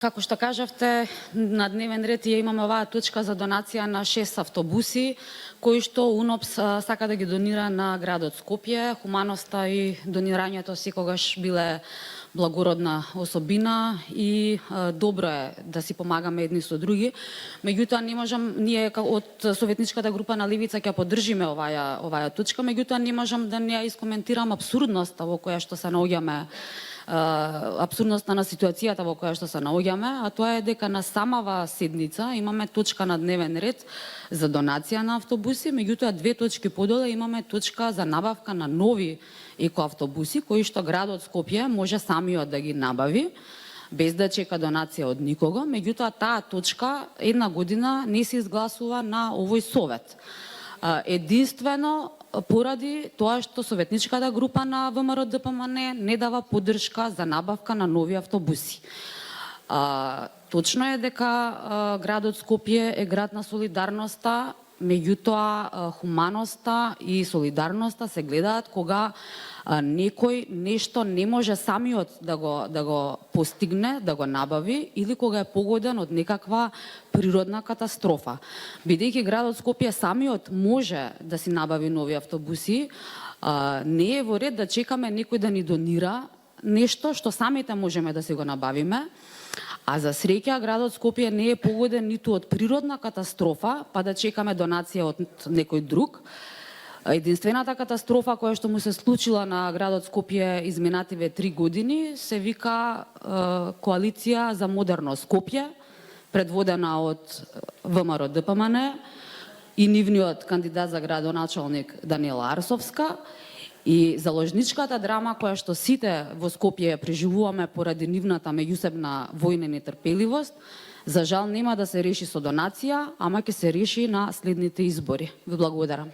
Како што кажавте, на дневен ред ја имаме оваа точка за донација на 6 автобуси, кои што УНОПС сака да ги донира на градот Скопје. Хуманоста и донирањето секогаш биле благородна особина и добро е да си помагаме едни со други. Меѓутоа не можам, ние од советничката група на Левица ќе поддржиме оваа точка, меѓутоа не можам да не ја искоментирам апсурдноста во која што се наоѓаме, апсурдноста на ситуацијата во која што се наоѓаме, а тоа е дека на самава седница имаме точка на дневен ред за донација на автобуси, меѓутоа 2 точки подола имаме точка за набавка на нови екоавтобуси, кои што градот Скопје може самиот да ги набави, без да чека донација од никого. Меѓутоа таа точка една година не се изгласува на овој совет. Единствено поради тоа што советничката група на ВМРО ДПМН не дава поддршка за набавка на нови автобуси. Точно е дека градот Скопје е град на солидарноста, меѓутоа хуманоста и солидарноста се гледаат кога некој нешто не може самиот да го постигне, да го набави, или кога е погоден од некаква природна катастрофа. Бидејќи градот Скопје самиот може да си набави нови автобуси, не е во ред да чекаме некој да ни донира нешто што самите можеме да си го набавиме. А за среќа градот Скопје не е погоден ниту од природна катастрофа, па да чекаме донација од некој друг. Единствената катастрофа која што му се случила на градот Скопје изминативе 3 години се вика Коалиција за модерно Скопје, предводена од ВМРО ДПМН и нивниот кандидат за градоначалник Даниела Арсовска. И заложничката драма која што сите во Скопје ја преживуваме поради нивната меѓусебна војна и нетрпеливост, за жал нема да се реши со донација, ама ќе се реши на следните избори. Ви благодарам.